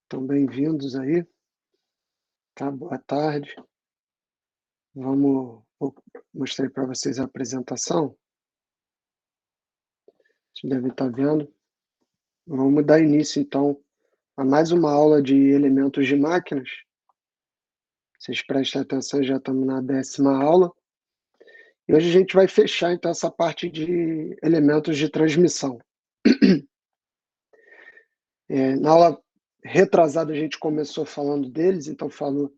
Então, bem-vindos aí, tá? Boa tarde. Vou mostrar para vocês a apresentação. Vocês devem estar vendo. Vamos dar início, então, a mais uma aula de elementos de máquinas. Vocês prestem atenção, já estamos na 10ª aula. E hoje a gente vai fechar, então, essa parte de elementos de transmissão. Na aula retrasada, a gente começou falando deles, então falou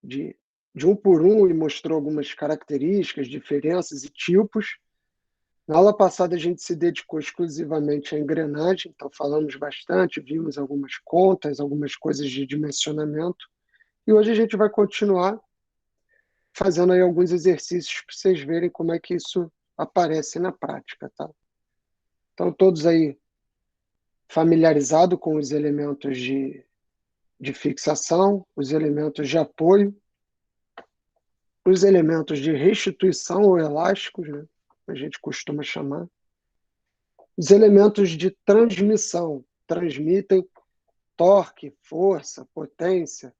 de um por um e mostrou algumas características, diferenças e tipos. Na aula passada, a gente se dedicou exclusivamente à engrenagem, então falamos bastante, vimos algumas contas, algumas coisas de dimensionamento, e hoje a gente vai continuar fazendo aí alguns exercícios para vocês verem como é que isso aparece na prática, tá? Então, todos aí familiarizados com os elementos de fixação, os elementos de apoio, os elementos de restituição ou elásticos, né? A gente costuma chamar. Os elementos de transmissão transmitem torque, força, potência,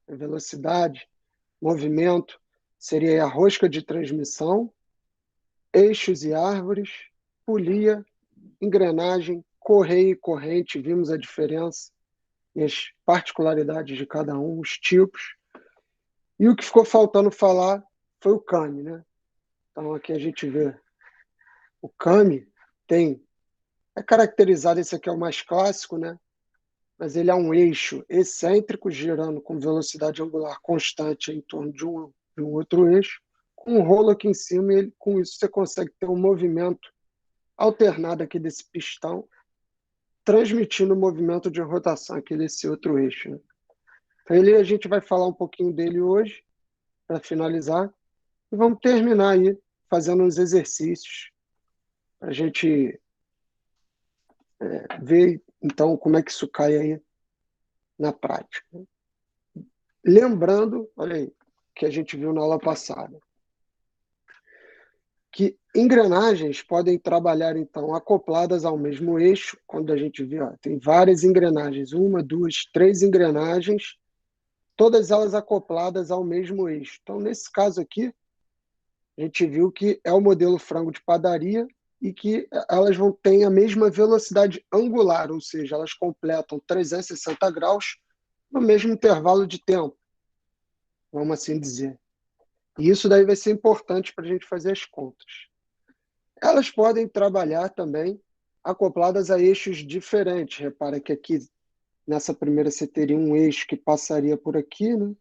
velocidade, movimento, seria a rosca de transmissão, eixos e árvores, polia, engrenagem, correia e corrente, vimos a diferença e as particularidades de cada um, os tipos. E o que ficou faltando falar foi o came, né? Então aqui a gente vê o came é caracterizado, esse aqui é o mais clássico, né? Mas ele é um eixo excêntrico girando com velocidade angular constante em torno de um outro eixo, com um rolo aqui em cima, e com isso você consegue ter um movimento alternado aqui desse pistão, transmitindo o movimento de rotação aqui desse outro eixo, né? Então a gente vai falar um pouquinho dele hoje, para finalizar, e vamos terminar aí fazendo uns exercícios, para a gente ver, então, como é que isso cai aí na prática. Lembrando, olha aí, que a gente viu na aula passada, que engrenagens podem trabalhar, então, acopladas ao mesmo eixo, quando a gente vê, ó, tem várias engrenagens, 1, 2, 3 engrenagens, todas elas acopladas ao mesmo eixo. Então, nesse caso aqui, a gente viu que é o modelo frango de padaria e que elas vão ter a mesma velocidade angular, ou seja, elas completam 360 graus no mesmo intervalo de tempo, vamos assim dizer. E isso daí vai ser importante para a gente fazer as contas. Elas podem trabalhar também acopladas a eixos diferentes. Repara que aqui, nessa primeira, você teria um eixo que passaria por aqui, né?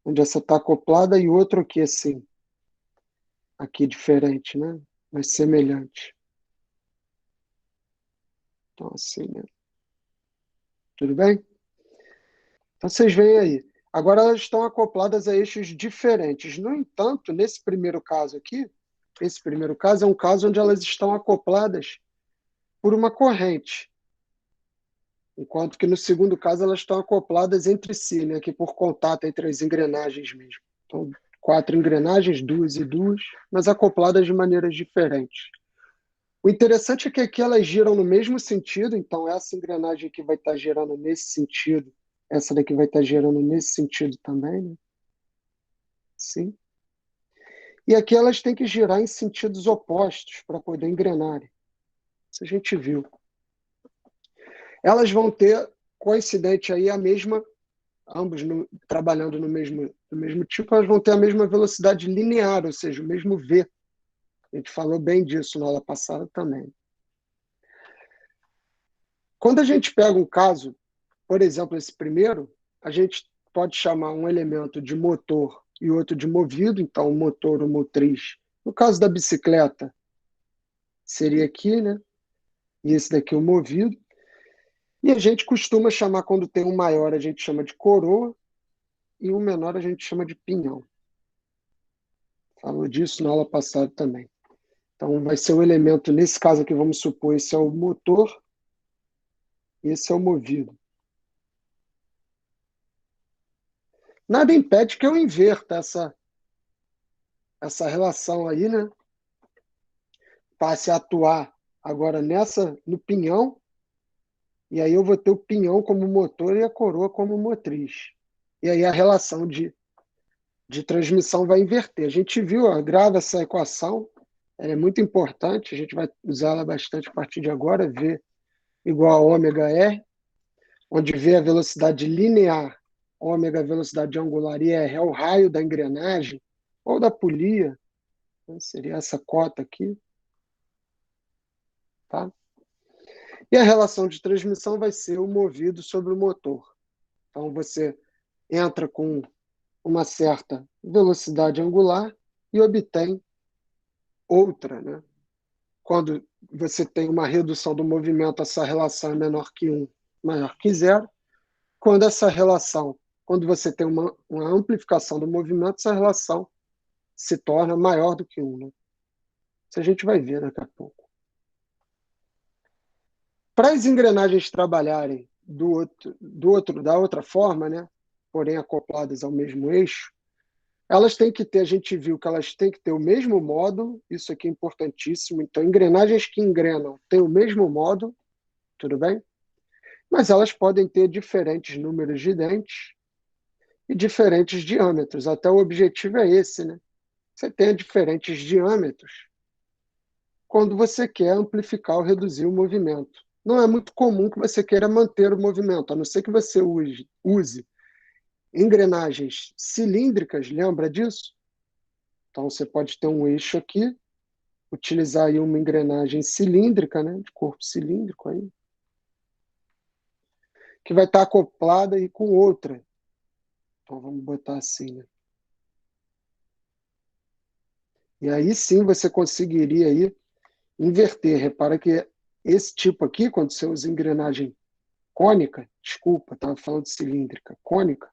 Onde essa está acoplada, e outro aqui assim. Aqui diferente, né? Mas semelhante. Então, assim, né? Tudo bem? Então, vocês veem aí. Agora, elas estão acopladas a eixos diferentes. No entanto, nesse primeiro caso aqui, esse primeiro caso é um caso onde elas estão acopladas por uma corrente, enquanto que no segundo caso elas estão acopladas entre si, né, aqui por contato entre as engrenagens mesmo. Então, 4 engrenagens, 2 e 2, mas acopladas de maneiras diferentes. O interessante é que aqui elas giram no mesmo sentido, então essa engrenagem aqui vai estar girando nesse sentido, essa daqui vai estar girando nesse sentido também, né? Sim. E aqui elas têm que girar em sentidos opostos para poder engrenarem. Isso a gente viu. Elas vão ter, coincidente aí, a mesma, ambos trabalhando no mesmo tipo, elas vão ter a mesma velocidade linear, ou seja, o mesmo V. A gente falou bem disso na aula passada também. Quando a gente pega um caso, por exemplo, esse primeiro, a gente pode chamar um elemento de motor e outro de movido, então o motor ou motriz. No caso da bicicleta, seria aqui, né? E esse daqui é o movido. E a gente costuma chamar, quando tem um maior, a gente chama de coroa, e um menor a gente chama de pinhão. Falou disso na aula passada também. Então, vai ser o elemento, nesse caso aqui, vamos supor, esse é o motor, e esse é o movido. Nada impede que eu inverta essa relação aí, né? Passe a atuar agora no pinhão, E aí eu vou ter o pinhão como motor e a coroa como motriz. E aí a relação de transmissão vai inverter. A gente viu, ó, grava essa equação, ela é muito importante, a gente vai usar ela bastante a partir de agora, V igual a ômega R, onde V é a velocidade linear, ômega é a velocidade angular e R é o raio da engrenagem ou da polia, né? Seria essa cota aqui, tá? E a relação de transmissão vai ser o movido sobre o motor. Então você entra com uma certa velocidade angular e obtém outra, né? Quando você tem uma redução do movimento, essa relação é menor que 1, maior que zero. Quando essa relação, quando você tem uma amplificação do movimento, essa relação se torna maior do que 1. Né? Isso a gente vai ver daqui a pouco. Para as engrenagens trabalharem da outra forma, né? Porém acopladas ao mesmo eixo, elas têm que ter, a gente viu que elas têm que ter o mesmo módulo, isso aqui é importantíssimo. Então, engrenagens que engrenam têm o mesmo módulo, tudo bem? Mas elas podem ter diferentes números de dentes e diferentes diâmetros. Até o objetivo é esse, né? Você tenha diferentes diâmetros quando você quer amplificar ou reduzir o movimento. Não é muito comum que você queira manter o movimento, a não ser que você use engrenagens cilíndricas, lembra disso? Então, você pode ter um eixo aqui, utilizar aí uma engrenagem cilíndrica, né, de corpo cilíndrico aí, que vai estar acoplada aí com outra. Então, vamos botar assim, né? E aí sim você conseguiria aí inverter. Repara que esse tipo aqui, quando você usa engrenagem cônica, desculpa, estava falando cilíndrica, cônica,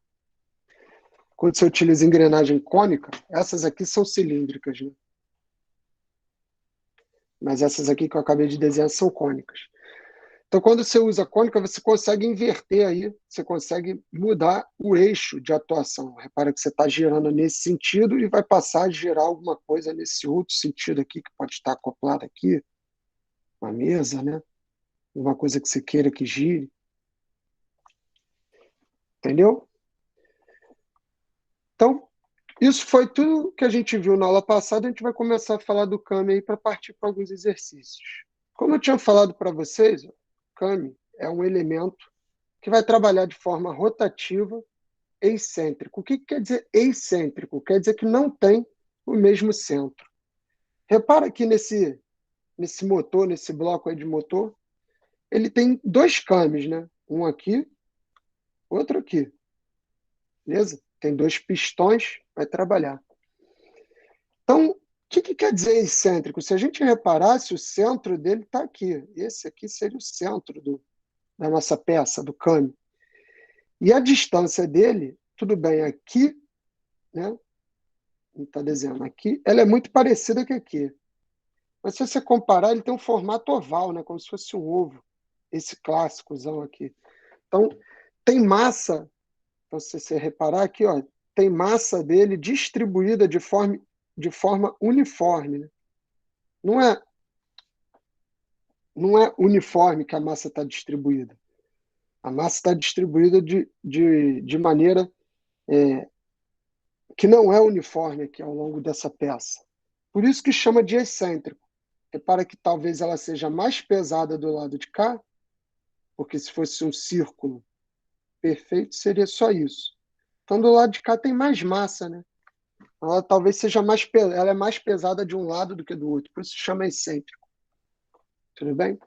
quando você utiliza engrenagem cônica, essas aqui são cilíndricas, né? Mas essas aqui que eu acabei de desenhar são cônicas. Então, quando você usa cônica, você consegue inverter aí, você consegue mudar o eixo de atuação. Repara que você está girando nesse sentido e vai passar a girar alguma coisa nesse outro sentido aqui, que pode estar acoplado aqui, uma mesa, né? Uma coisa que você queira que gire. Entendeu? Então, isso foi tudo que a gente viu na aula passada. A gente vai começar a falar do Kami aí para partir para alguns exercícios. Como eu tinha falado para vocês, o Kami é um elemento que vai trabalhar de forma rotativa, excêntrico. O que quer dizer excêntrico? Quer dizer que não tem o mesmo centro. Repara que nesse motor, nesse bloco aí de motor, ele tem dois cames, né? Um aqui, outro aqui. Beleza? Tem dois pistões, vai trabalhar. Então, o que quer dizer excêntrico? Se a gente reparasse, o centro dele está aqui. Esse aqui seria o centro da nossa peça, do câmbio. E a distância dele, tudo bem, aqui, né? Está desenhando aqui, ela é muito parecida com aqui. Mas se você comparar, ele tem um formato oval, né? Como se fosse um ovo. Esse clássicozão aqui. Então, tem massa, então, se você reparar aqui, ó, tem massa dele distribuída de forma uniforme. Né? Não é, não é uniforme que a massa está distribuída. A massa está distribuída de maneira que não é uniforme aqui ao longo dessa peça. Por isso que chama de excêntrico. Repara que talvez ela seja mais pesada do lado de cá, porque se fosse um círculo perfeito, seria só isso. Então, do lado de cá tem mais massa, né? Ela talvez seja ela é mais pesada de um lado do que do outro, por isso chama excêntrico. Tudo bem?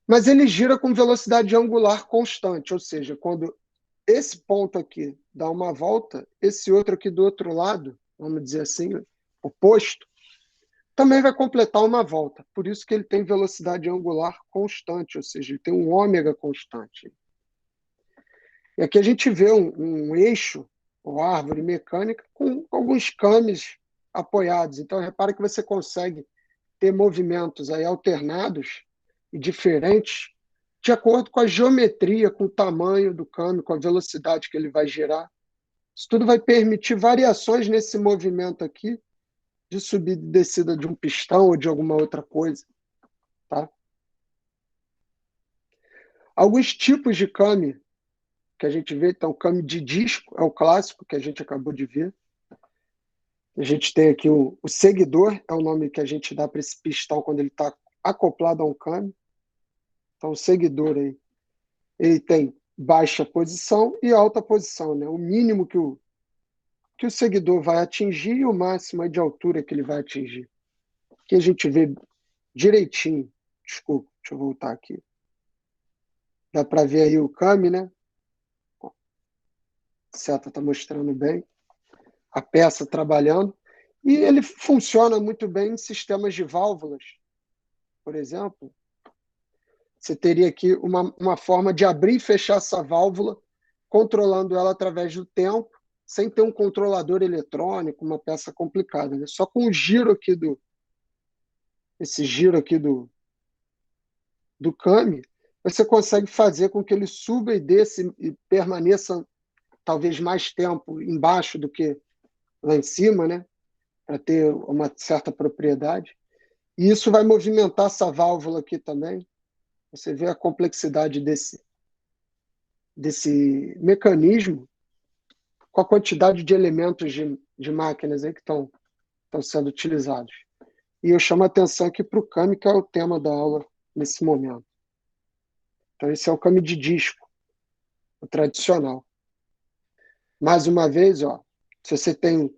Mas ele gira com velocidade angular constante, ou seja, quando esse ponto aqui dá uma volta, esse outro aqui do outro lado, vamos dizer assim, oposto, também vai completar uma volta. Por isso que ele tem velocidade angular constante, ou seja, ele tem um ômega constante. E aqui a gente vê um eixo, ou árvore mecânica, com alguns cames apoiados. Então, repara que você consegue ter movimentos aí alternados e diferentes de acordo com a geometria, com o tamanho do cano, com a velocidade que ele vai girar. Isso tudo vai permitir variações nesse movimento aqui de subida e descida de um pistão ou de alguma outra coisa. Tá? Alguns tipos de kami que a gente vê, então, kami de disco é o clássico que a gente acabou de ver. A gente tem aqui o seguidor, é o nome que a gente dá para esse pistão quando ele está acoplado a um kami. Então, o seguidor aí, ele tem baixa posição e alta posição, né? O mínimo que o seguidor vai atingir e o máximo é de altura que ele vai atingir. Aqui a gente vê direitinho. Desculpa, deixa eu voltar aqui. Dá para ver aí o kami, né? A seta está mostrando bem a peça trabalhando. E ele funciona muito bem em sistemas de válvulas. Por exemplo, você teria aqui uma forma de abrir e fechar essa válvula, controlando ela através do tempo, sem ter um controlador eletrônico, uma peça complicada, né? Só com o giro aqui esse giro aqui do kami, você consegue fazer com que ele suba e desça e permaneça talvez mais tempo embaixo do que lá em cima, né? Para ter uma certa propriedade. E isso vai movimentar essa válvula aqui também. Você vê a complexidade desse mecanismo com a quantidade de elementos de máquinas aí que estão sendo utilizados. E eu chamo a atenção aqui para o kami, que é o tema da aula nesse momento. Então, esse é o kami de disco, o tradicional. Mais uma vez, ó, se você tem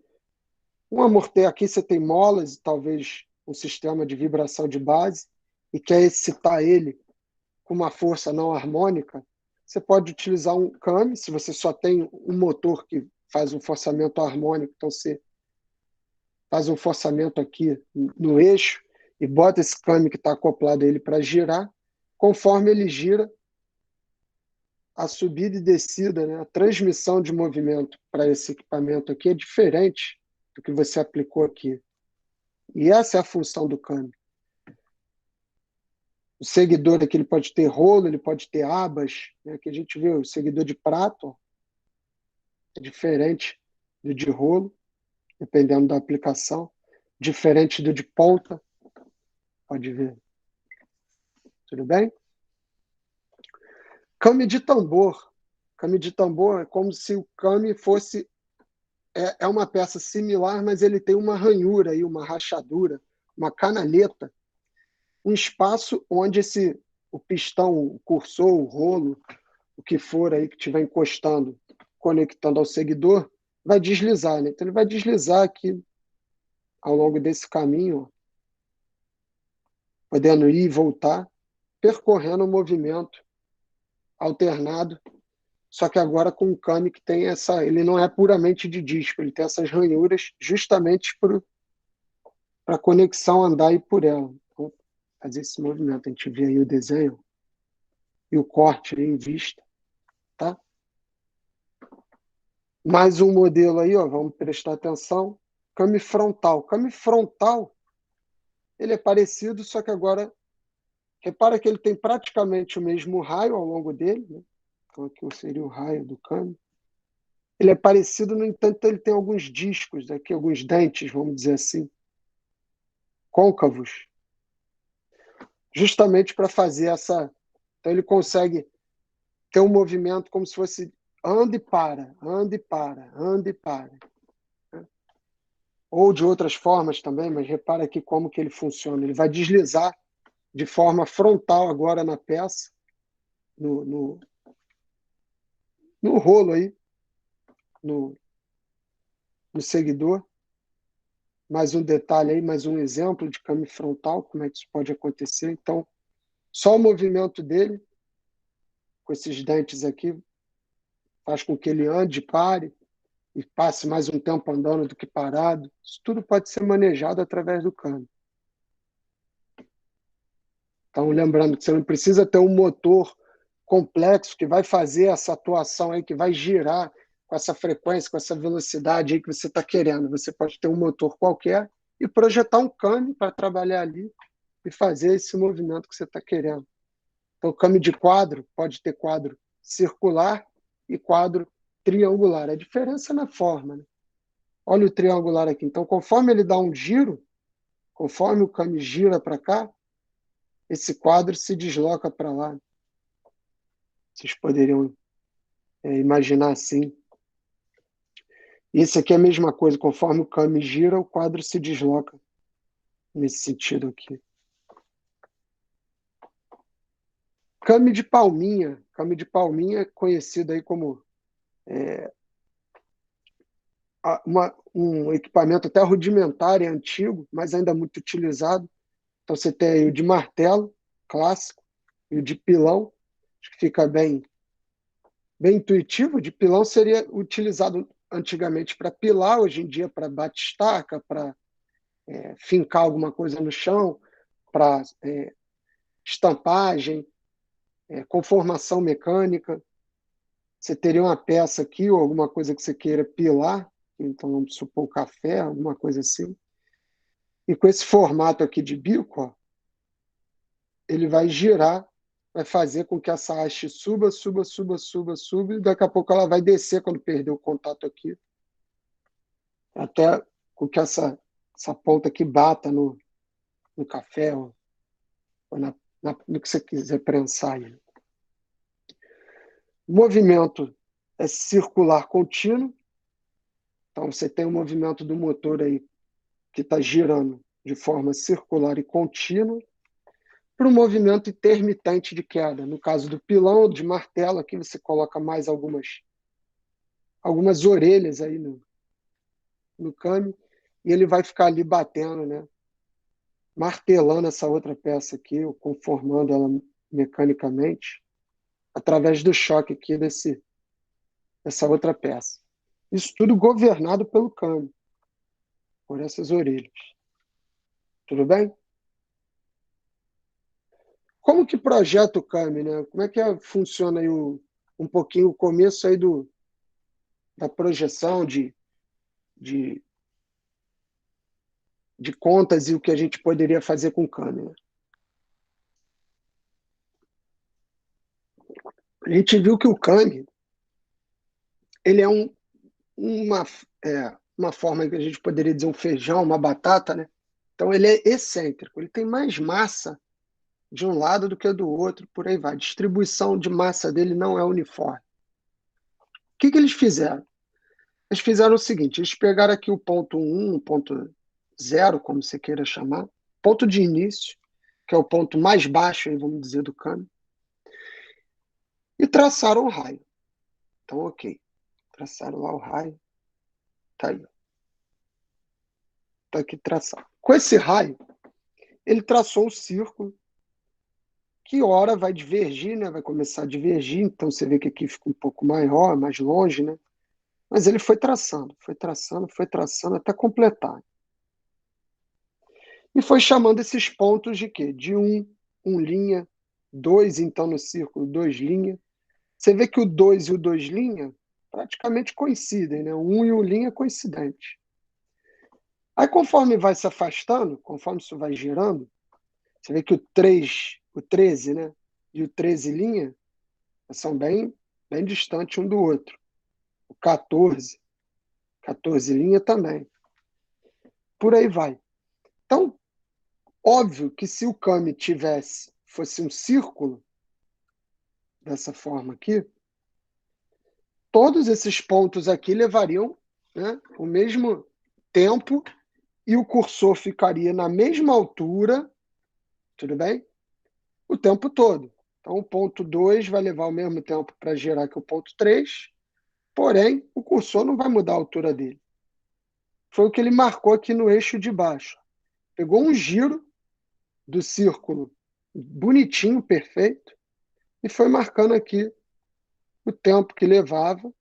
um amortecedor aqui, você tem molas e talvez um sistema de vibração de base e quer excitar ele com uma força não harmônica, você pode utilizar um kami, se você só tem um motor que faz um forçamento harmônico, então você faz um forçamento aqui no eixo e bota esse kami que está acoplado a ele para girar. Conforme ele gira, a subida e descida, né, a transmissão de movimento para esse equipamento aqui é diferente do que você aplicou aqui. E essa é a função do kami. O seguidor aqui ele pode ter rolo, ele pode ter abas, né? Aqui a gente vê o seguidor de prato, ó, é diferente do de rolo, dependendo da aplicação, diferente do de ponta, pode ver. Tudo bem? Kami de tambor. Kami de tambor é como se o kami fosse... É uma peça similar, mas ele tem uma ranhura, aí, uma rachadura, uma canaleta, um espaço onde o pistão, o cursor, o rolo, o que for aí que estiver encostando, conectando ao seguidor, vai deslizar, né? Então ele vai deslizar aqui ao longo desse caminho, ó, podendo ir e voltar, percorrendo o movimento alternado, só que agora com um kami que tem essa... Ele não é puramente de disco, ele tem essas ranhuras justamente para a conexão andar e por ela. Então, fazer esse movimento. A gente vê aí o desenho e o corte aí em vista, tá? Mais um modelo aí, ó, vamos prestar atenção. Kami frontal. Kami frontal, ele é parecido, só que agora, repara que ele tem praticamente o mesmo raio ao longo dele, né? Então aqui seria o raio do kami. Ele é parecido, no entanto, ele tem alguns discos aqui, alguns dentes, vamos dizer assim, côncavos, justamente para fazer essa... Então ele consegue ter um movimento como se fosse anda e para, anda e para, anda e para. Ou de outras formas também, mas repara aqui como que ele funciona. Ele vai deslizar de forma frontal agora na peça, no rolo aí, no seguidor. Mais um detalhe aí, mais um exemplo de kami frontal, como é que isso pode acontecer. Então, só o movimento dele, com esses dentes aqui, faz com que ele ande, pare, e passe mais um tempo andando do que parado. Isso tudo pode ser manejado através do kami. Então, lembrando que você não precisa ter um motor complexo que vai fazer essa atuação aí, que vai girar com essa frequência, com essa velocidade aí que você está querendo. Você pode ter um motor qualquer e projetar um kami para trabalhar ali e fazer esse movimento que você está querendo. Então, o kami de quadro pode ter quadro circular e quadro triangular. A diferença é na forma, né? Olha o triangular aqui. Então, conforme ele dá um giro, conforme o kami gira para cá, esse quadro se desloca para lá. Vocês poderiam imaginar assim. Isso aqui é a mesma coisa, conforme o kame gira, o quadro se desloca nesse sentido aqui. Kame de palminha é conhecido aí como um equipamento até rudimentar e antigo, mas ainda muito utilizado. Então você tem aí o de martelo, clássico, e o de pilão, acho que fica bem intuitivo. O de pilão seria utilizado antigamente para pilar, hoje em dia para bate-estaca, para fincar alguma coisa no chão, para estampagem, conformação mecânica. Você teria uma peça aqui ou alguma coisa que você queira pilar, então vamos supor o café, alguma coisa assim. E com esse formato aqui de bico, ó, ele vai girar, vai fazer com que essa haste suba, suba, suba, suba, suba, e daqui a pouco ela vai descer quando perder o contato aqui, até com que essa ponta aqui bata no café, ou no que você quiser prensar aí. O movimento é circular contínuo, então você tem o movimento do motor aí que está girando de forma circular e contínua, para o movimento intermitente de queda. No caso do pilão, de martelo, aqui você coloca mais algumas orelhas aí no kame, e ele vai ficar ali batendo, né? Martelando essa outra peça aqui, ou conformando ela mecanicamente, através do choque aqui dessa outra peça. Isso tudo governado pelo kame, por essas orelhas. Tudo bem? Como que projeta o kame, né? Como é que funciona aí um pouquinho o começo aí da projeção de, de contas e o que a gente poderia fazer com o kame, né? A gente viu que o kame ele é uma, uma forma que a gente poderia dizer um feijão, uma batata, né? Então ele é excêntrico, ele tem mais massa de um lado do que do outro, por aí vai. A distribuição de massa dele não é uniforme. O que eles fizeram? Eles fizeram o seguinte, eles pegaram aqui o ponto 1, o ponto 0, como você queira chamar, ponto de início, que é o ponto mais baixo, aí, vamos dizer, do kame, e traçaram o raio. Então, ok. Traçaram lá o raio. Tá aí. Tá aqui traçado. Com esse raio, ele traçou um círculo que ora vai divergir, né? Vai começar a divergir, então você vê que aqui fica um pouco maior, mais longe, né? Mas ele foi traçando, foi traçando, foi traçando até completar. E foi chamando esses pontos de quê? De um linha, 2, então, no círculo, 2 linha. Você vê que o 2 e o 2 linha praticamente coincidem, né? O 1 e o linha coincidentes. Aí, conforme vai se afastando, conforme isso vai girando, você vê que o 3, o 13, né? E o 13 linha são bem distantes um do outro. O 14 linha também. Por aí vai. Então, óbvio que se o kame fosse um círculo, dessa forma aqui, todos esses pontos aqui levariam, né, o mesmo tempo e o cursor ficaria na mesma altura, tudo bem? O tempo todo. Então, o ponto 2 vai levar o mesmo tempo para girar que o ponto 3, porém, o cursor não vai mudar a altura dele. Foi o que ele marcou aqui no eixo de baixo. Pegou um giro do círculo bonitinho, perfeito, e foi marcando aqui o tempo que levava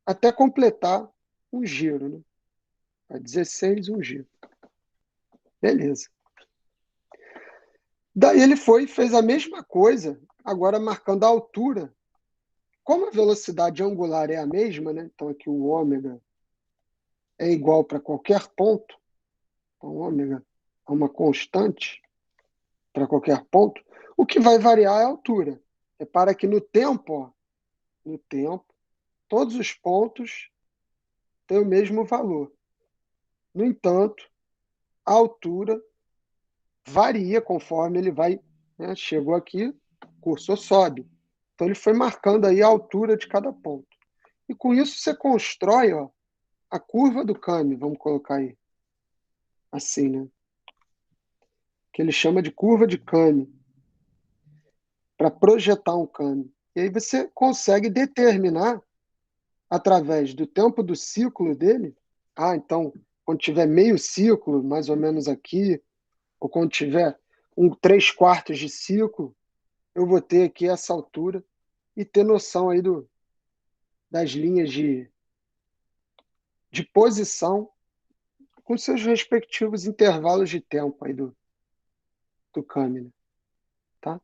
até completar um giro, né? A 16, um giro. Beleza. Daí ele foi e fez a mesma coisa, agora marcando a altura. Como a velocidade angular é a mesma, né? Então aqui o ômega é igual para qualquer ponto, então o ômega é uma constante para qualquer ponto, o que vai variar é a altura. Repara que no tempo, ó, no tempo, todos os pontos têm o mesmo valor. No entanto, a altura varia conforme ele vai, né? Chegou aqui, o cursor sobe. Então, ele foi marcando aí a altura de cada ponto. E com isso você constrói, ó, a curva do Kami, vamos colocar aí, assim, né? Que ele chama de curva de Kami, para projetar um Kami. E aí você consegue determinar, através do tempo do ciclo dele, então, quando tiver meio ciclo, mais ou menos aqui, ou quando tiver 3/4 de ciclo, eu vou ter aqui essa altura e ter noção aí das linhas de posição com seus respectivos intervalos de tempo aí do Kami, né? Tá?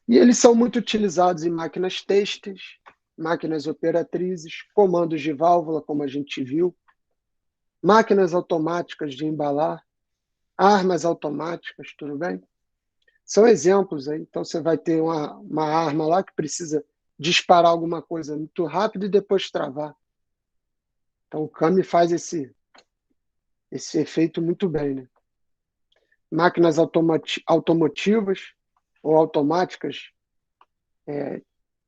E eles são muito utilizados em máquinas têxteis, máquinas operatrizes, comandos de válvula, como a gente viu, máquinas automáticas de embalar, armas automáticas, tudo bem? São exemplos aí. Então, você vai ter uma arma lá que precisa disparar alguma coisa muito rápido e depois travar. Então, o Kami faz esse efeito muito bem, né? Máquinas automotivas ou automáticas,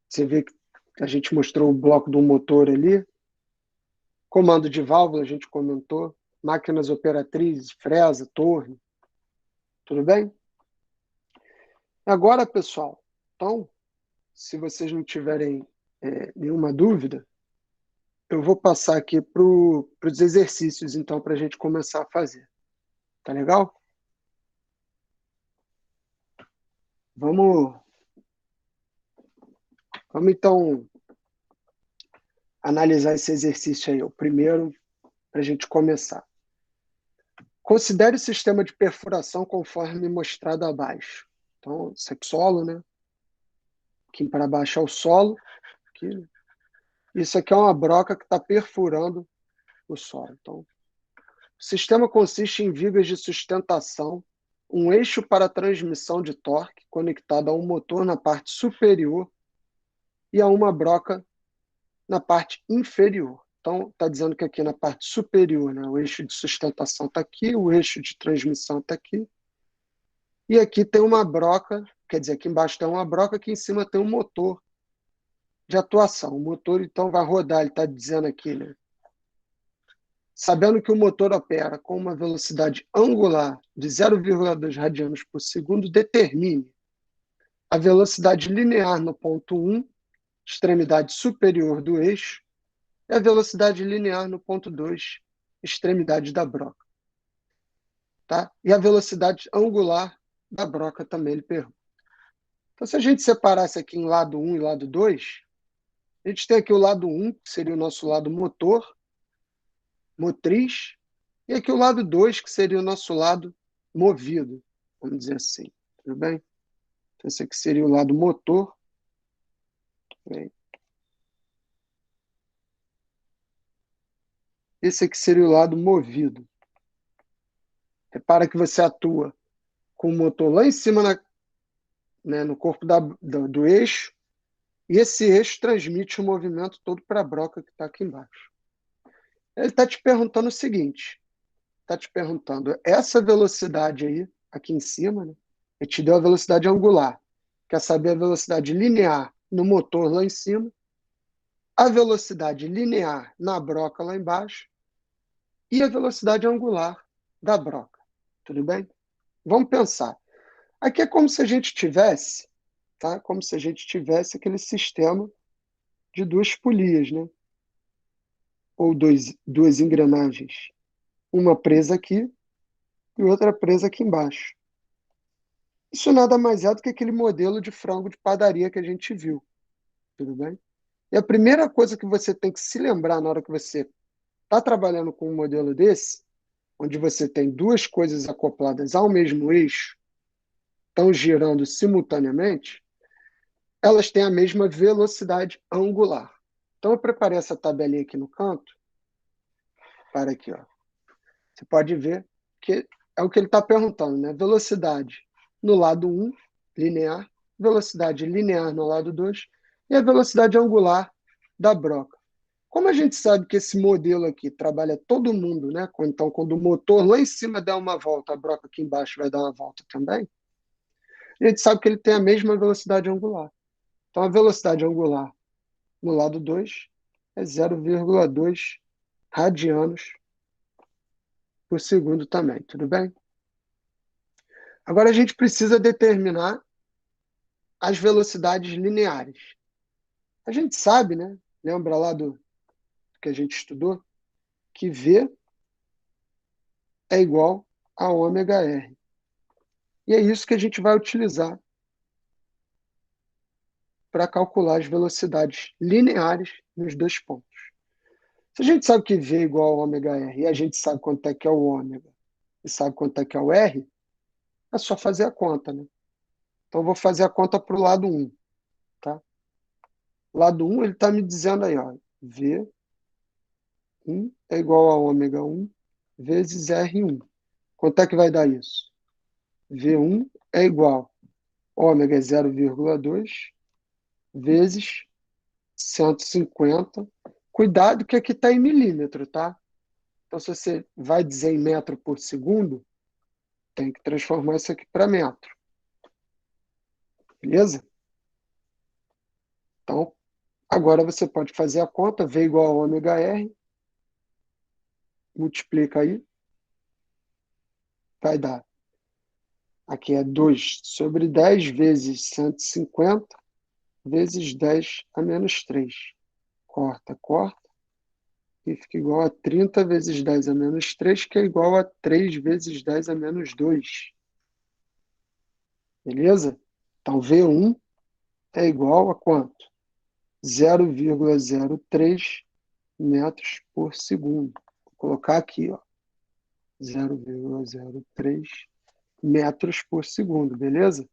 você vê que a gente mostrou o bloco do motor ali. Comando de válvula, a gente comentou. Máquinas operatrizes, fresa, torre. Tudo bem? Agora, pessoal, então, se vocês não tiverem nenhuma dúvida, eu vou passar aqui para os exercícios, então, para a gente começar a fazer. Tá legal? Vamos então, analisar esse exercício aí, o primeiro, para a gente começar. Considere o sistema de perfuração conforme mostrado abaixo. Então, isso aqui é solo, né? Aqui para baixo é o solo. Aqui, né? Isso aqui é uma broca que está perfurando o solo. Então, o sistema consiste em vigas de sustentação, um eixo para transmissão de torque conectado a um motor na parte superior e a uma broca na parte inferior. Então, está dizendo que aqui na parte superior, né, o eixo de sustentação está aqui, o eixo de transmissão está aqui, e aqui tem uma broca, quer dizer, aqui embaixo tem uma broca, aqui em cima tem um motor de atuação. O motor, então, vai rodar, ele está dizendo aqui, né? Sabendo que o motor opera com uma velocidade angular de 0,2 radianos por segundo, determine a velocidade linear no ponto 1, extremidade superior do eixo, e a velocidade linear no ponto 2, extremidade da broca. Tá? E a velocidade angular da broca também, ele pergunta. Então, se a gente separasse aqui em lado 1 e lado 2, a gente tem aqui o lado 1, que seria o nosso lado motor, motriz, e aqui o lado 2, que seria o nosso lado movido, vamos dizer assim. Tudo bem? Então, esse aqui seria o lado motor. Esse aqui seria o lado movido. Repara que você atua com o motor lá em cima no corpo do eixo, e esse eixo transmite o movimento todo para a broca que está aqui embaixo. Ele está te perguntando o seguinte, está te perguntando, essa velocidade aí, aqui em cima, né, ele te deu a velocidade angular, quer saber a velocidade linear no motor lá em cima, a velocidade linear na broca lá embaixo e a velocidade angular da broca. Tudo bem? Vamos pensar. Aqui é como se a gente tivesse, tá? Como se a gente tivesse aquele sistema de duas polias, né? Ou duas engrenagens. Uma presa aqui e outra presa aqui embaixo. Isso nada mais é do que aquele modelo de frango de padaria que a gente viu. Tudo bem? E a primeira coisa que você tem que se lembrar na hora que você está trabalhando com um modelo desse, onde você tem duas coisas acopladas ao mesmo eixo, estão girando simultaneamente, elas têm a mesma velocidade angular. Então, eu preparei essa tabelinha aqui no canto. Para aqui, ó. Você pode ver que é o que ele está perguntando, né? Velocidade no lado 1, linear, velocidade linear no lado 2 e a velocidade angular da broca. Como a gente sabe que esse modelo aqui trabalha todo mundo, né? Então, quando o motor lá em cima der uma volta, a broca aqui embaixo vai dar uma volta também. A gente sabe que ele tem a mesma velocidade angular. Então, a velocidade angular no lado 2 é 0,2 radianos por segundo também, tudo bem? Agora a gente precisa determinar as velocidades lineares. A gente sabe, né? Lembra lá do que a gente estudou? Que V é igual a ômega R. E é isso que a gente vai utilizar para calcular as velocidades lineares nos dois pontos. Se a gente sabe que V é igual a ômega R e a gente sabe quanto é que é o ômega e sabe quanto é que é o R, é só fazer a conta, né? Então, eu vou fazer a conta para o lado 1, tá? Lado 1, ele está me dizendo aí, ó, V1 é igual a ômega 1 vezes R1. Quanto é que vai dar isso? V1 é igual a ômega 0,2 vezes 150. Cuidado que aqui está em milímetro, tá? Então, se você vai dizer em metro por segundo, tem que transformar isso aqui para metro. Beleza? Então, agora você pode fazer a conta, V igual a ômega R, multiplica aí, vai dar. Aqui é 2 sobre 10 vezes 150 vezes 10 a menos 3. Corta, corta, e fica igual a 30 vezes 10 a menos 3, que é igual a 3 vezes 10 a menos 2. Beleza? Então, V1 é igual a quanto? 0,03 metros por segundo. Vou colocar aqui, ó, 0,03 metros por segundo, beleza?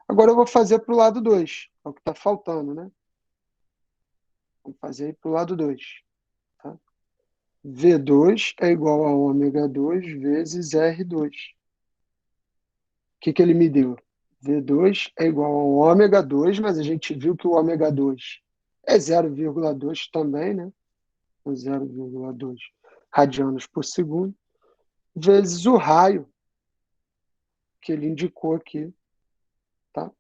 Agora eu vou fazer para o lado 2, é o que está faltando, né? Vou fazer para o lado 2. Tá? V2 é igual a ômega 2 vezes R2. O que ele me deu? V2 é igual a ômega 2, mas a gente viu que o ômega 2 é 0,2 também, né? 0,2 radianos por segundo, vezes o raio que ele indicou aqui, tá?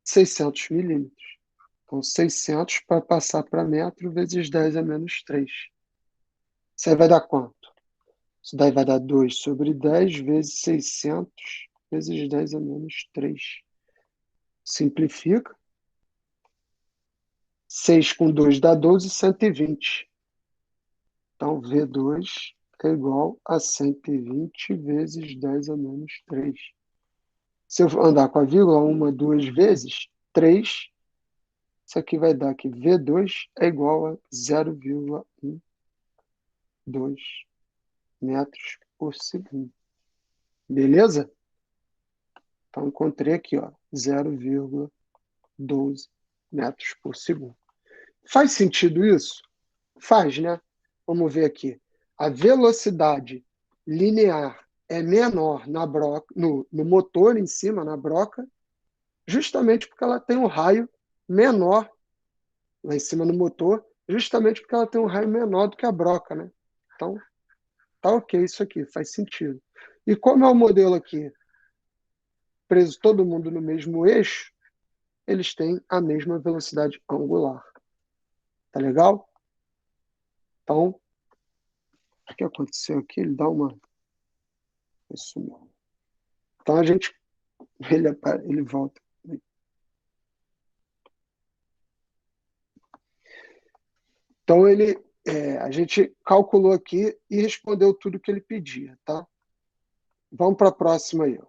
600 milímetros. Então, 600 para passar para metro vezes 10 a menos 3. Isso aí vai dar quanto? Isso daí vai dar 2 sobre 10 vezes 600 vezes 10 a menos 3. Simplifica. 6 com 2 dá 12, 120. Então, V2 é igual a 120 vezes 10 a menos 3. Se eu andar com a vírgula uma, duas vezes, 3, isso aqui vai dar que V2 é igual a 0,12 metros por segundo. Beleza? Então, encontrei aqui, ó, 0,12 metros por segundo. Faz sentido isso? Faz, né? Vamos ver aqui. A velocidade linear é menor na broca, no motor em cima, na broca, justamente porque ela tem um raio menor lá em cima no motor, justamente porque ela tem um raio menor do que a broca, né? Então, tá ok isso aqui, faz sentido. E como é o modelo aqui, preso todo mundo no mesmo eixo, eles têm a mesma velocidade angular. Tá legal? Então, o que aconteceu aqui? Ele dá uma... Isso mesmo. Então, a gente... Ele volta. Então, a gente calculou aqui e respondeu tudo que ele pedia, tá? Vamos para a próxima aí. Ó.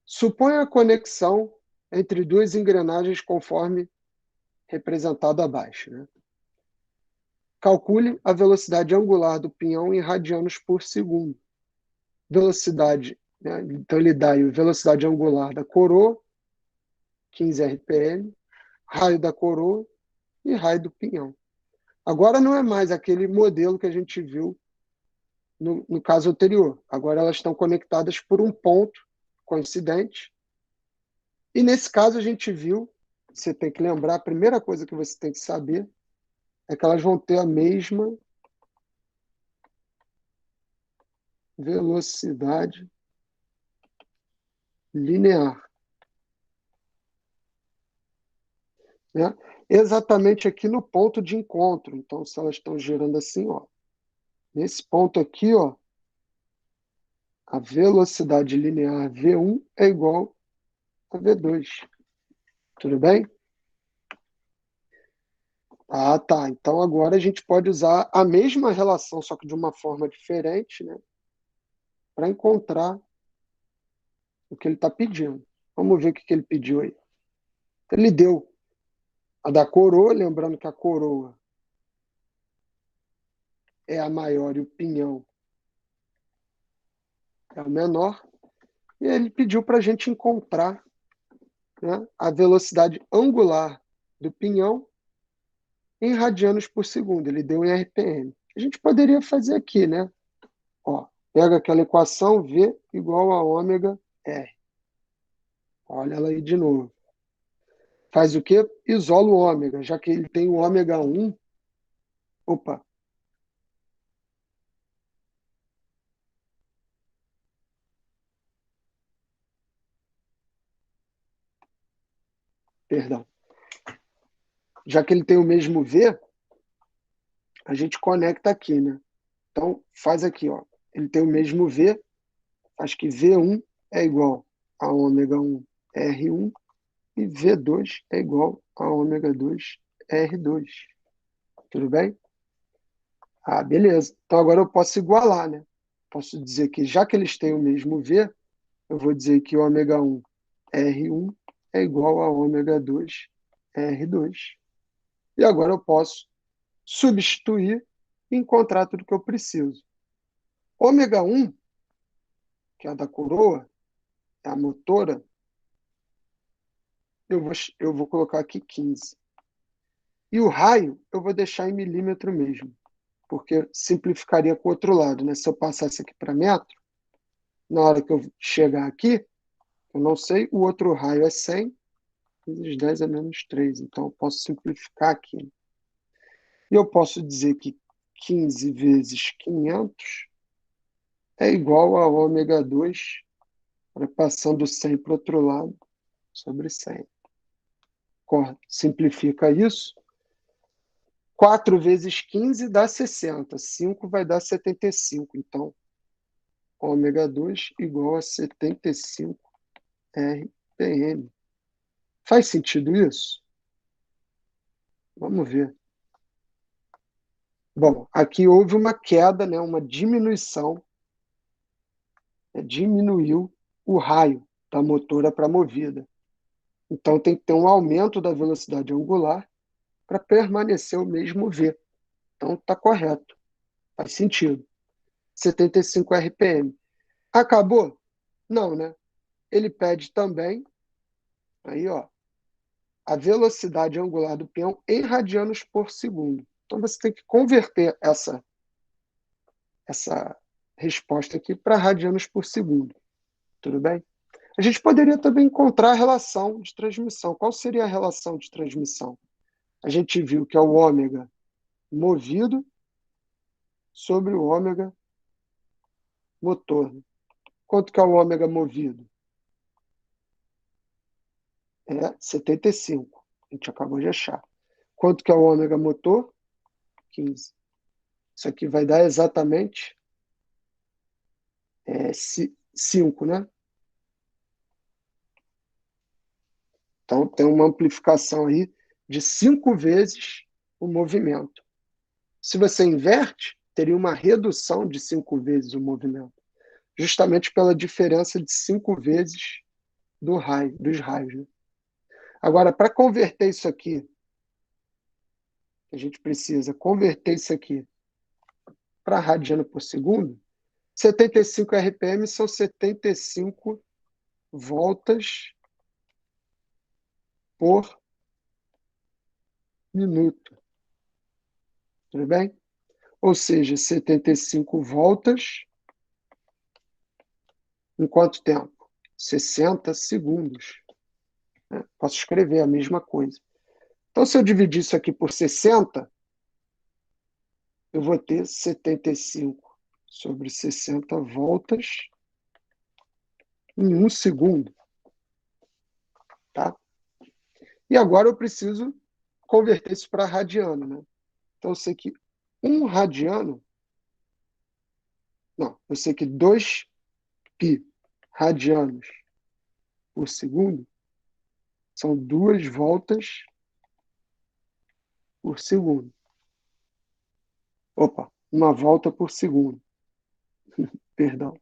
Suponha a conexão entre duas engrenagens conforme representado abaixo. Né? Calcule a velocidade angular do pinhão em radianos por segundo. Velocidade, né? Então ele dá aí a velocidade angular da coroa, 15 RPM, raio da coroa e raio do pinhão. Agora não é mais aquele modelo que a gente viu no caso anterior. Agora elas estão conectadas por um ponto coincidente. E nesse caso a gente viu, você tem que lembrar, a primeira coisa que você tem que saber é que elas vão ter a mesma velocidade linear, né? Exatamente aqui no ponto de encontro. Então, se elas estão girando assim, ó, nesse ponto aqui, ó, a velocidade linear V1 é igual a V2. Tudo bem? Ah, tá. Então agora a gente pode usar a mesma relação, só que de uma forma diferente, né? Para encontrar o que ele está pedindo. Vamos ver o que ele pediu aí. Ele deu a da coroa, lembrando que a coroa é a maior e o pinhão é o menor. E ele pediu para a gente encontrar, né, a velocidade angular do pinhão em radianos por segundo. Ele deu em RPM. A gente poderia fazer aqui, né? Ó, pega aquela equação V igual a ômega R. Olha ela aí de novo. Faz o quê? Isola o ômega, já que ele tem o ômega 1. Opa, perdão. Já que ele tem o mesmo V, a gente conecta aqui, né? Então, faz aqui, ó. Ele tem o mesmo V, acho que V1 é igual a ômega 1 R1 e V2 é igual a ômega 2 R2. Tudo bem? Ah, beleza. Então agora eu posso igualar, né? Posso dizer que já que eles têm o mesmo V, eu vou dizer que ômega 1 R1 é igual a ômega 2 R2. E agora eu posso substituir e encontrar tudo que eu preciso. Ômega 1, que é a da coroa, é a motora, eu vou colocar aqui 15. E o raio eu vou deixar em milímetro mesmo, porque simplificaria com o outro lado, né? Se eu passasse aqui para metro, na hora que eu chegar aqui, eu não sei, o outro raio é 100, vezes 10 é menos 3, então eu posso simplificar aqui. E eu posso dizer que 15 vezes 500 é igual a ômega 2, passando 100 para o outro lado, sobre 100. Simplifica isso. 4 vezes 15 dá 60. 5 vai dar 75. Então, ômega 2 igual a 75 RPM. Faz sentido isso? Vamos ver. Bom, aqui houve uma queda, né, uma diminuição, né, diminuiu o raio da motora para a movida. Então, tem que ter um aumento da velocidade angular para permanecer o mesmo V. Então, está correto. Faz sentido. 75 RPM. Acabou? Não, né? Ele pede também, aí, ó, a velocidade angular do peão em radianos por segundo. Então, você tem que converter essa resposta aqui para radianos por segundo. Tudo bem? A gente poderia também encontrar a relação de transmissão. Qual seria a relação de transmissão? A gente viu que é o ômega movido sobre o ômega motor. Quanto que é o ômega movido? É 75. A gente acabou de achar. Quanto que é o ômega motor? 15. Isso aqui vai dar exatamente 5, né? Então, tem uma amplificação aí de 5 vezes o movimento. Se você inverte, teria uma redução de 5 vezes o movimento, justamente pela diferença de 5 vezes dos raios. Né? Agora, para converter isso aqui, a gente precisa converter isso aqui para radiano por segundo. 75 RPM são 75 voltas por minuto. Tudo bem? Ou seja, 75 voltas em quanto tempo? 60 segundos. Né? Posso escrever a mesma coisa. Então, se eu dividir isso aqui por 60, eu vou ter 75 sobre 60 voltas em 1 segundo. tá? E agora eu preciso converter isso para radiano, né? Então eu sei que 1 radiano, não, eu sei que 2 π radianos por segundo são 2 voltas por segundo. Opa, 1 volta por segundo, perdão.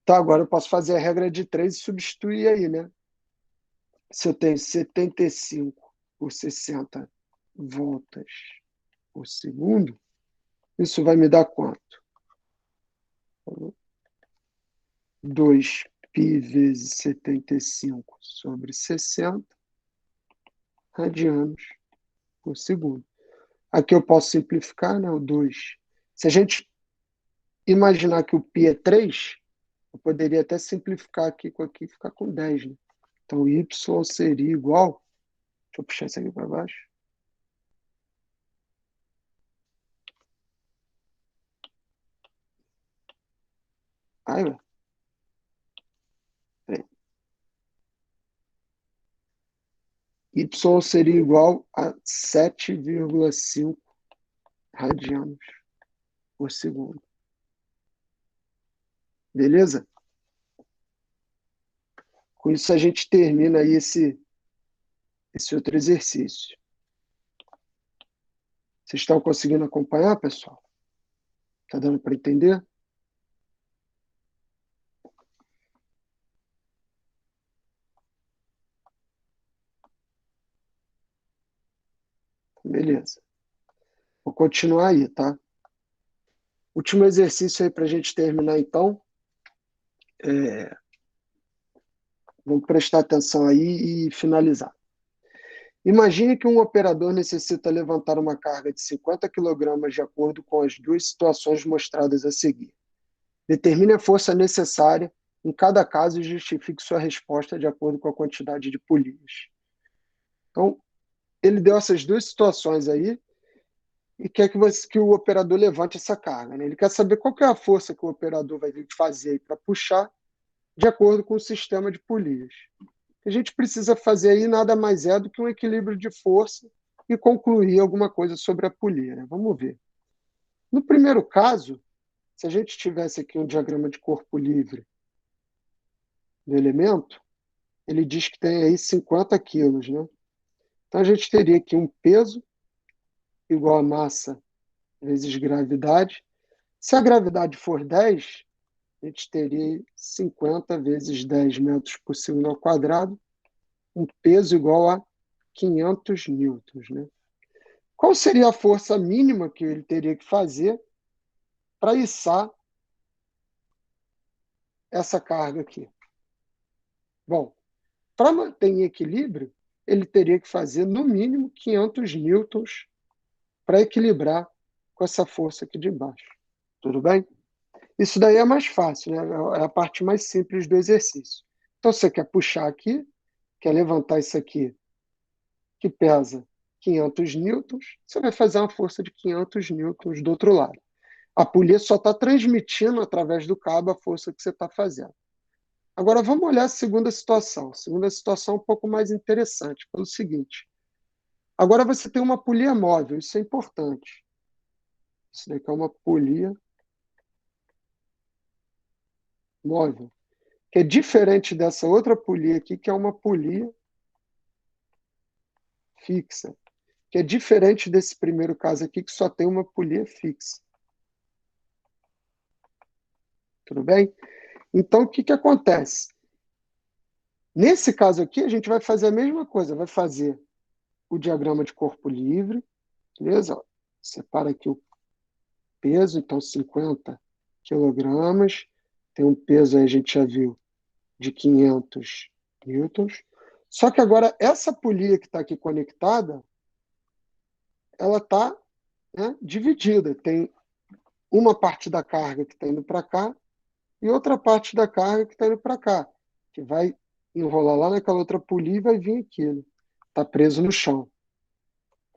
Tá, agora eu posso fazer a regra de 3 e substituir aí, né? Se eu tenho 75 por 60 voltas por segundo, isso vai me dar quanto? 2 π vezes 75 sobre 60 radianos por segundo. Aqui eu posso simplificar, né? O 2. Se a gente imaginar que o π é 3, eu poderia até simplificar aqui com aqui e ficar com 10, né? Então, y seria igual... Deixa eu puxar isso aqui para baixo. Ai, ué. Peraí. Y seria igual a 7,5 radianos por segundo. Beleza? Com isso, a gente termina aí esse outro exercício. Vocês estão conseguindo acompanhar, pessoal? Está dando para entender? Beleza. Vou continuar aí, tá? Último exercício aí para a gente terminar, então. Vamos prestar atenção aí e finalizar. Imagine que um operador necessita levantar uma carga de 50 kg de acordo com as duas situações mostradas a seguir. Determine a força necessária em cada caso e justifique sua resposta de acordo com a quantidade de polias. Então, ele deu essas duas situações aí e quer que o operador levante essa carga, né? Ele quer saber qual que é a força que o operador vai ter que fazer para puxar de acordo com o sistema de polias. O que a gente precisa fazer aí nada mais é do que um equilíbrio de força e concluir alguma coisa sobre a polia, né? Vamos ver. No primeiro caso, se a gente tivesse aqui um diagrama de corpo livre do elemento, ele diz que tem aí 50 quilos, né? Então a gente teria aqui um peso igual a massa vezes gravidade. Se a gravidade for 10, a gente teria 50 vezes 10 metros por segundo ao quadrado, um peso igual a 500 newtons, né? Qual seria a força mínima que ele teria que fazer para içar essa carga aqui? Bom, para manter em equilíbrio, ele teria que fazer no mínimo 500 newtons para equilibrar com essa força aqui de baixo. Tudo bem? Isso daí é mais fácil, né? É a parte mais simples do exercício. Então, você quer puxar aqui, quer levantar isso aqui, que pesa 500 newtons, você vai fazer uma força de 500 newtons do outro lado. A polia só está transmitindo através do cabo a força que você está fazendo. Agora, vamos olhar a segunda situação. A segunda situação é um pouco mais interessante, pelo seguinte. Agora você tem uma polia móvel, isso é importante. Isso daqui é uma polia móvel, que é diferente dessa outra polia aqui, que é uma polia fixa, que é diferente desse primeiro caso aqui, que só tem uma polia fixa. Tudo bem? Então, o que que acontece? Nesse caso aqui, a gente vai fazer a mesma coisa, vai fazer o diagrama de corpo livre, beleza? Separa aqui o peso, então 50 quilogramas, tem um peso aí, a gente já viu, de 500 newtons. Só que agora, essa polia que está aqui conectada, ela está, né, dividida. Tem uma parte da carga que está indo para cá e outra parte da carga que está indo para cá, que vai enrolar lá naquela outra polia e vai vir aqui, né? Está preso no chão.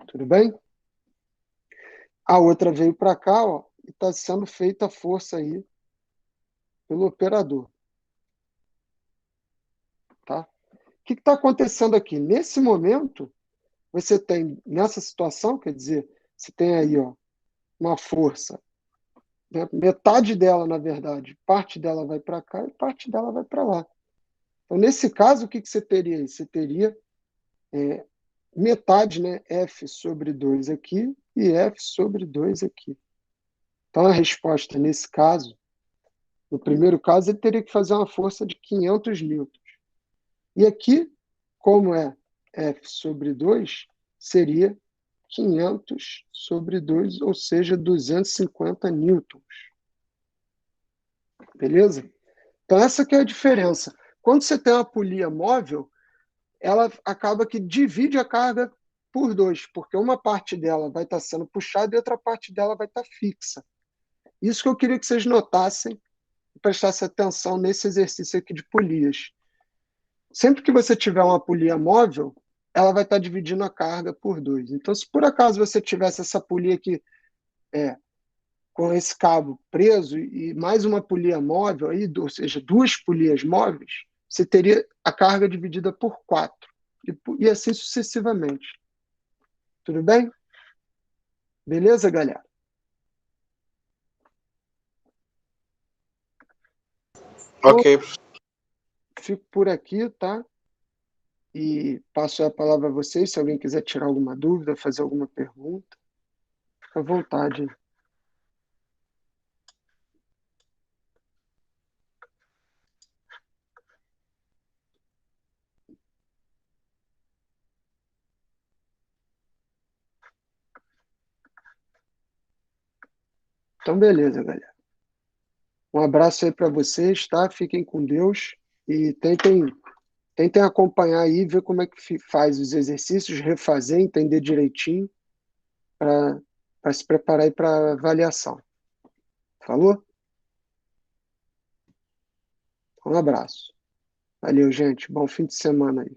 Tudo bem? A outra veio para cá, ó, e está sendo feita a força aí pelo operador. tá? O que está acontecendo aqui? Nesse momento, você tem, nessa situação, quer dizer, você tem aí, ó, uma força, né? Metade dela, na verdade, parte dela vai para cá e parte dela vai para lá. Então, nesse caso, o que você teria aí? Você teria metade, né? F sobre 2 aqui e F sobre 2 aqui. Então, a resposta nesse caso, no primeiro caso, ele teria que fazer uma força de 500 newtons. E aqui, como é F sobre 2, seria 500 sobre 2, ou seja, 250 newtons. Beleza? Então, essa que é a diferença. Quando você tem uma polia móvel, ela acaba que divide a carga por dois, porque uma parte dela vai estar sendo puxada e outra parte dela vai estar fixa. Isso que eu queria que vocês notassem e prestassem atenção nesse exercício aqui de polias. Sempre que você tiver uma polia móvel, ela vai estar dividindo a carga por dois. Então, se por acaso você tivesse essa polia aqui com esse cabo preso e mais uma polia móvel, aí, ou seja, duas polias móveis, você teria a carga dividida por quatro. E assim sucessivamente. Tudo bem? Beleza, galera? Então, Ok, fico por aqui, tá? E passo a palavra a vocês. Se alguém quiser tirar alguma dúvida, fazer alguma pergunta, fica à vontade. Então, beleza, galera. Um abraço aí para vocês, tá? Fiquem com Deus e tentem acompanhar aí, ver como é que faz os exercícios, refazer, entender direitinho para se preparar aí para avaliação. Falou? Um abraço. Valeu, gente. Bom fim de semana aí.